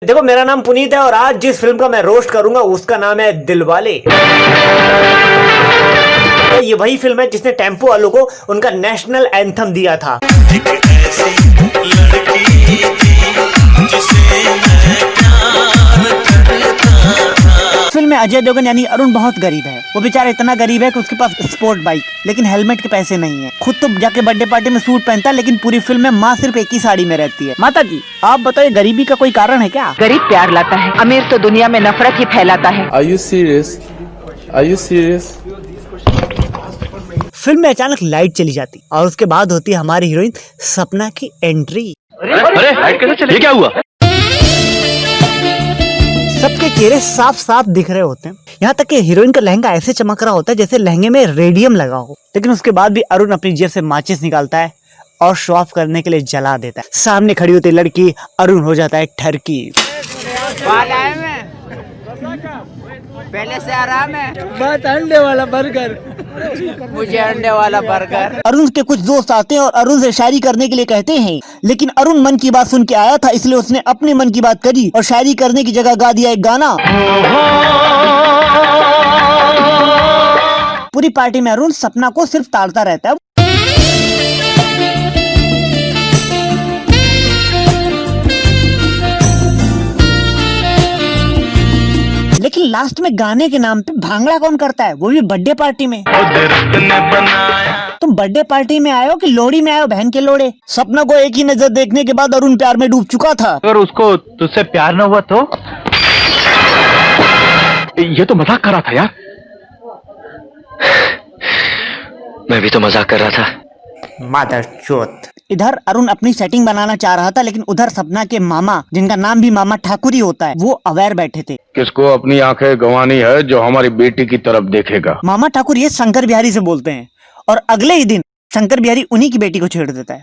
देखो मेरा नाम पुनीत है और आज जिस फिल्म का मैं रोस्ट करूंगा उसका नाम है दिलवाले। तो ये वही फिल्म है जिसने टेम्पो वालों को उनका नेशनल एंथम दिया था। एक ऐसी लड़की थी जिसे मैं प्यार करता था। फिल्म में अजय देवगन यानी अरुण बहुत गरीब है। वो बेचारा इतना गरीब है कि उसके पास स्पोर्ट बाइक लेकिन हेलमेट के पैसे नहीं है। खुद तो जाके बर्थडे पार्टी में सूट पहनता है लेकिन पूरी फिल्म में माँ सिर्फ एक ही साड़ी में रहती है। माता जी आप बताइए गरीबी का कोई कारण है क्या? गरीब प्यार लाता है, अमीर तो दुनिया में नफरत ही फैलाता है। Are you serious? Are you serious? Film में अचानक लाइट चली जाती और उसके बाद होती है हमारी हीरोइन सपना की एंट्री। अरे लाइट कैसे चली? ये क्या हुआ? सबके चेहरे साफ साफ दिख रहे होते हैं। यहाँ तक कि हीरोइन का लहंगा ऐसे चमक रहा होता है जैसे लहंगे में रेडियम लगा हो। लेकिन उसके बाद भी अरुण अपनी जेब से माचिस निकालता है और शो ऑफ करने के लिए जला देता है। सामने खड़ी होती लड़की, अरुण हो जाता है ठरकी। पहले से आराम है, बात अंडे वाला बर्गर। मुझे अंडे वाला बर्गर। अरुण के कुछ दोस्त आते हैं और अरुण से शायरी करने के लिए कहते हैं, लेकिन अरुण मन की बात सुन के आया था इसलिए उसने अपने मन की बात करी और शायरी करने की जगह गा दिया एक गाना। पूरी पार्टी में अरुण सपना को सिर्फ ताड़ता रहता है। लेकिन लास्ट में गाने के नाम पे भांगड़ा कौन करता है, वो भी बर्थडे पार्टी में। तुम बर्थडे पार्टी में आए हो कि लोहड़ी में आए हो बहन के लोड़े? सपना को एक ही नजर देखने के बाद अरुण प्यार में डूब चुका था। अगर उसको तुझसे प्यार न हुआ तो? ये तो मजाक कर रहा था यार। मैं भी तो मजाक कर रहा था। मादर चोत। इधर अरुण अपनी सेटिंग बनाना चाह रहा था लेकिन उधर सपना के मामा, जिनका नाम भी मामा ठाकुर ही होता है, वो अवेयर बैठे थे। किसको अपनी आंखें गंवानी है जो हमारी बेटी की तरफ देखेगा। मामा ठाकुर ये शंकर बिहारी से बोलते हैं और अगले ही दिन शंकर बिहारी उन्हीं की बेटी को छेड़ देता है।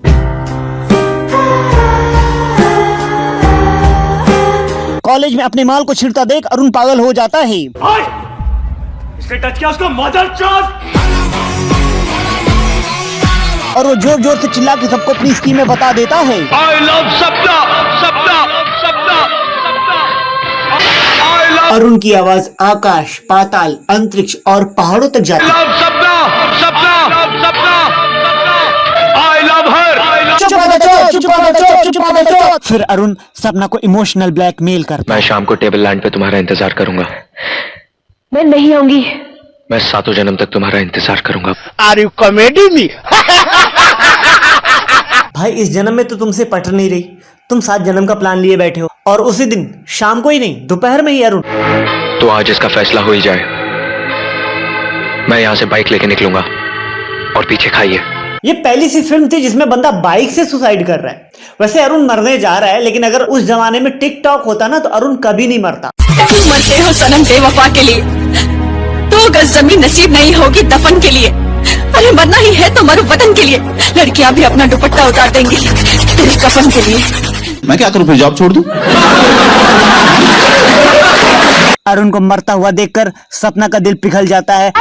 कॉलेज में अपने माल को छिड़ता देख अरुण पागल हो जाता है। इसने टच किया उसको मदर चोद। और वो जोर जोर से चिल्ला के सबको अपनी स्कीमें बता देता है। I love सपना, सपना, सपना, सपना। अरुण की आवाज आकाश, पाताल, अंतरिक्ष और पहाड़ों तक जाती है। सपना, सपना, सपना, I love her। चुप। फिर अरुण सपना को इमोशनल ब्लैकमेल करता मैं शाम को टेबल लैंड पे तुम्हारा इंतजार करूंगा। मैं नहीं आऊंगी। मैं 7 जन्म तक तुम्हारा इंतजार करूंगा। Are you comedy me? भाई इस जन्म में तो तुमसे पट नहीं रही, तुम 7 जन्म का प्लान लिए बैठे हो। और उसी दिन शाम को ही नहीं दोपहर में ही अरुण। तो आज इसका फैसला हो ही जाए। मैं यहाँ से बाइक लेके निकलूंगा और पीछे खाइए। ये पहली सी फिल्म थी जिसमें बंदा बाइक से सुसाइड कर रहा है। वैसे अरुण मरने जा रहा है लेकिन अगर उस जमाने में टिकटॉक होता ना तो अरुण कभी नहीं मरता। मरते हो सनम बेवफा के लिए, 2 गज जमीन नसीब नहीं होगी दफन के लिए। अरे मरना ही है तो मरो वतन के लिए। लड़कियां भी अपना दुपट्टा उतार देंगी तेरे कफन के लिए। मैं क्या करूं फिर, जॉब छोड़ दूं? अरुण को मरता हुआ देखकर सपना का दिल पिघल जाता है।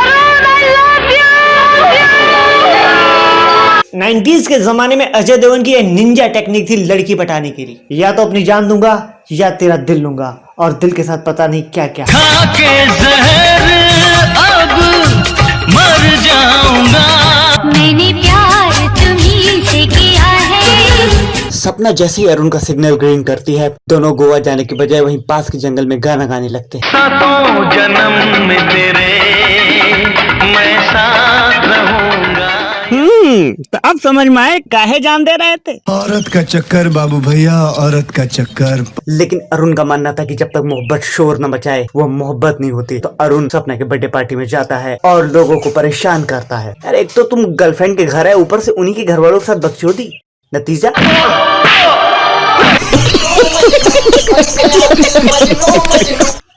90s के जमाने में अजय देवगन की निंजा टेक्निक थी लड़की पटाने के लिए, या तो अपनी जान दूंगा या तेरा दिल लूंगा, और दिल के साथ पता नहीं क्या क्या। खा के जहर अब मर जाऊंगा। मैंने प्यार तुम्हीं से किया है। सपना जैसे ही अरुण का सिग्नल ग्रीन करती है, दोनों गोवा जाने के बजाय वहीं पास के जंगल में गाना गाने लगते हैं। 7 जन्म में तेरे मैं साथ रहूंगा। तो अब समझ में आए काहे जान दे रहे थे। औरत का चक्कर बाबू भैया, औरत का चक्कर। लेकिन अरुण का मानना था कि जब तक मोहब्बत शोर न मचाए वो मोहब्बत नहीं होती। तो अरुण सपना के बर्थडे पार्टी में जाता है और लोगों को परेशान करता है। अरे एक तो तुम गर्लफ्रेंड के घर है, ऊपर से उन्हीं के घर वालों के साथ बकचोदी। नतीजा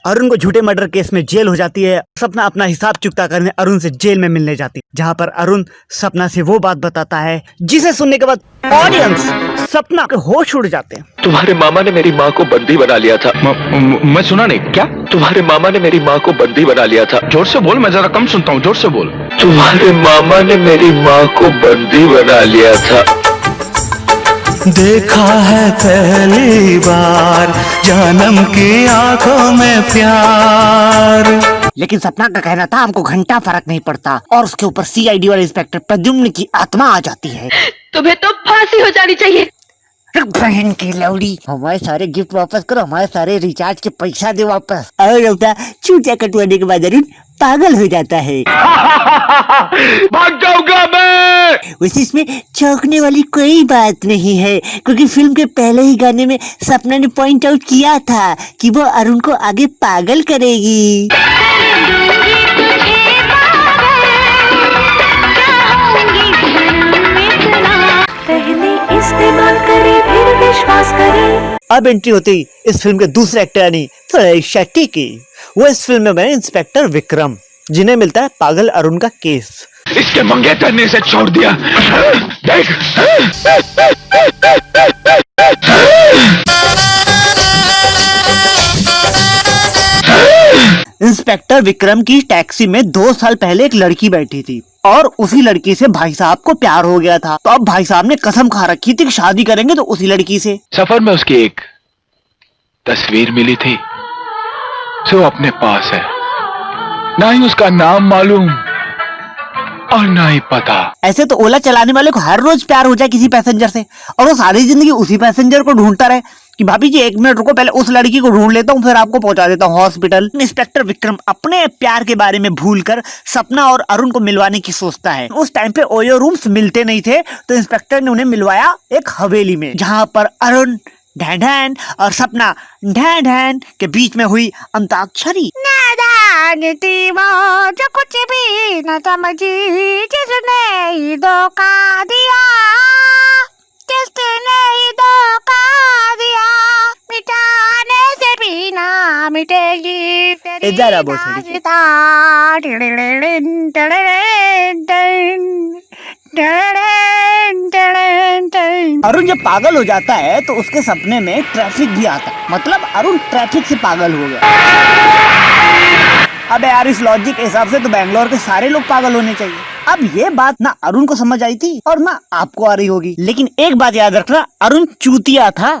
अरुण को झूठे मर्डर केस में जेल हो जाती है। सपना अपना हिसाब चुकता करने अरुण से जेल में मिलने जाती है, जहाँ पर अरुण सपना से वो बात बताता है जिसे सुनने के बाद ऑडियंस सपना के होश उड़ जाते हैं। तुम्हारे मामा ने मेरी माँ को बंदी बना लिया था। मैं सुना नहीं। क्या? तुम्हारे मामा ने मेरी माँ को बंदी बना लिया था। जोर से बोल, मैं जरा कम सुनता हूँ, जोर से बोल। तुम्हारे मामा ने मेरी माँ को बंदी बना लिया था। देखा है पहली बार जन्म की आंखों में प्यार। लेकिन सपना का कहना था हमको घंटा फर्क नहीं पड़ता, और उसके ऊपर सीआईडी वाले इंस्पेक्टर प्रद्युम्न की आत्मा आ जाती है। तुम्हें तो फांसी हो जानी चाहिए। बहन की लौड़ी, हमारे सारे गिफ्ट वापस करो, हमारे सारे रिचार्ज के पैसा दे वापस। और होता चूतिया कटवाने के बाद अरुण पागल हो जाता है। भाग जाऊंगा मैं। वैसे इसमें चौंकने वाली कोई बात नहीं है, क्योंकि फिल्म के पहले ही गाने में सपना ने पॉइंट आउट किया था कि वो अरुण को आगे पागल करेगी। इस्तेमाल करे फिर विश्वास करे। अब एंट्री होती इस फिल्म के दूसरे एक्टर यानी थोड़े शेट्टी की। वो इस फिल्म में बने इंस्पेक्टर विक्रम, जिन्हें मिलता है पागल अरुण का केस। इसके मंगेतर ने इसे छोड़ दिया। देख। इंस्पेक्टर विक्रम की टैक्सी में 2 साल पहले एक लड़की बैठी थी और उसी लड़की से भाई साहब को प्यार हो गया था। तो अब भाई साहब ने कसम खा रखी थी कि शादी करेंगे तो उसी लड़की से। सफर में उसकी एक तस्वीर मिली थी जो अपने पास है, ना ही उसका नाम मालूम और ना ही पता। ऐसे तो ओला चलाने वाले को हर रोज प्यार हो जाए किसी पैसेंजर से, और वो सारी जिंदगी उसी पैसेंजर को ढूंढता रहे कि भाभी जी 1 मिनट रुको, पहले उस लड़की को ढूंढ लेता हूँ फिर आपको पहुंचा देता हूँ हॉस्पिटल। इंस्पेक्टर विक्रम अपने प्यार के बारे में भूलकर सपना और अरुण को मिलवाने की सोचता है। उस टाइम पे ओयो रूम्स मिलते नहीं थे, तो इंस्पेक्टर ने उन्हें मिलवाया एक हवेली में, जहां पर अरुण ढैन ढैन और सपना ढैन ढैन के बीच में हुई अंताक्षरी। जो कुछ भी न समझी जिसने ही धोखा दिया, जिसने ही धोखा दिया, मिटाने से भी ना मिटेगी तेरी राजता। अरुण जब पागल हो जाता है तो उसके सपने में ट्रैफिक भी आता है, मतलब अरुण ट्रैफिक से पागल हो गया। अबे यार, इस लॉजिक के हिसाब से तो बैंगलोर के सारे लोग पागल होने चाहिए। अब ये बात ना अरुण को समझ आई थी और ना आपको आ रही होगी, लेकिन एक बात याद रखना, अरुण चूतिया था।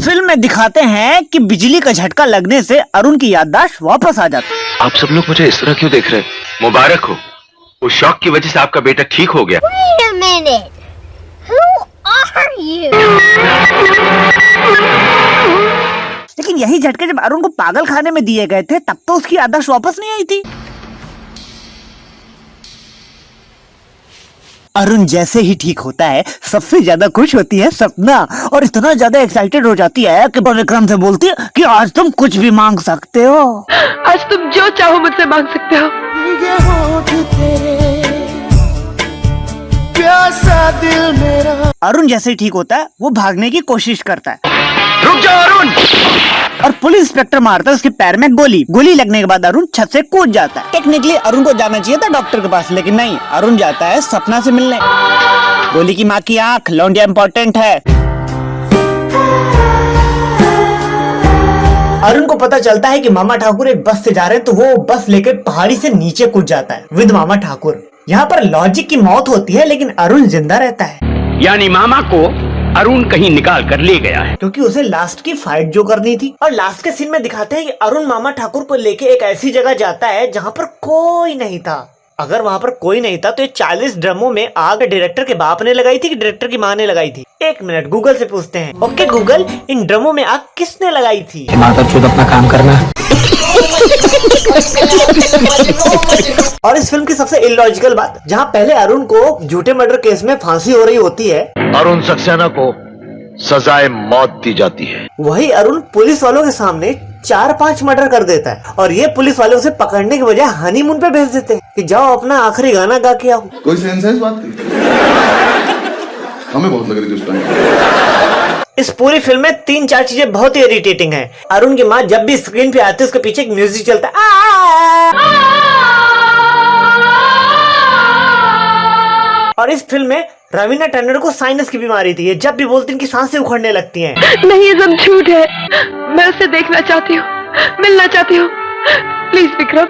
फिल्म में दिखाते हैं कि बिजली का झटका लगने से अरुण की याददाश्त वापस आ जाती है। आप सब लोग मुझे इस तरह क्यों देख रहे हैं? मुबारक हो, उस शौक की वजह से आपका बेटा ठीक हो गया। Wait a minute. Who are you? लेकिन यही झटके जब अरुण को पागल खाने में दिए गए थे तब तो उसकी याददाश्त वापस नहीं आई थी। अरुण जैसे ही ठीक होता है सबसे ज्यादा खुश होती है सपना, और इतना ज्यादा एक्साइटेड हो जाती है कि विक्रम से बोलती है कि आज तुम कुछ भी मांग सकते हो। आज तुम जो चाहो मुझसे मांग सकते हो। प्यासा दिल मेरा। अरुण जैसे ही ठीक होता है वो भागने की कोशिश करता है। रुक जाओ अरुण। और पुलिस इंस्पेक्टर मारता है उसके पैर में गोली। गोली लगने के बाद अरुण छत से कूद जाता है। टेक्निकली अरुण को जाना चाहिए था डॉक्टर के पास, लेकिन नहीं, अरुण जाता है सपना से मिलने। गोली की माँ की आंख, लौंडिया इम्पोर्टेंट है। अरुण को पता चलता है कि मामा ठाकुर एक बस से जा रहे हैं, तो वो बस लेकर पहाड़ी से नीचे कूद जाता है विद मामा ठाकुर। यहाँ पर लॉजिक की मौत होती है लेकिन अरुण जिंदा रहता है, यानी मामा को अरुण कहीं निकाल कर ले गया है, क्योंकि उसे लास्ट की फाइट जो करनी थी। और लास्ट के सीन में दिखाते हैं कि अरुण मामा ठाकुर को लेके एक ऐसी जगह जाता है जहाँ पर कोई नहीं था। अगर वहाँ पर कोई नहीं था तो ये 40 ड्रमों में आग डायरेक्टर के बाप ने लगाई थी कि डायरेक्टर की माँ ने लगाई थी? 1 मिनट, गूगल से पूछते हैं। ओके गूगल, इन ड्रमों में आग किसने लगाई थी? अपना काम करना। और इस फिल्म की सबसे इलॉजिकल बात, जहाँ पहले अरुण को झूठे मर्डर केस में फांसी हो रही होती है, अरुण सक्सेना को सजाए मौत दी जाती है, वही अरुण पुलिस वालों के सामने 4-5 मर्डर कर देता है। और ये पुलिस वाले उसे पकड़ने के बजाय हनीमून पे भेज देते हैं कि जाओ अपना आखिरी गाना गा के आओ। कोई सेंस है इस बात की? हमें बहुत लग रही थी उस टाइम। इस पूरी फिल्म में 3-4 चीजें बहुत ही इरिटेटिंग है। अरुण की माँ जब भी स्क्रीन पे आती है उसके पीछे एक म्यूजिक चलता है, और इस फिल्म में रवीना टंडन को साइनस की बीमारी थी। ये जब भी बोलती इनकी सांसें उखड़ने लगती हैं। नहीं, ये सब झूठ है। मैं उसे देखना चाहती हूँ, मिलना चाहती हूँ। प्लीज विक्रम।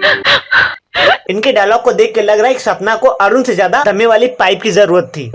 इनके डायलॉग को देख के लग रहा है कि सपना को अरुण से ज्यादा दमे वाली पाइप की जरूरत थी।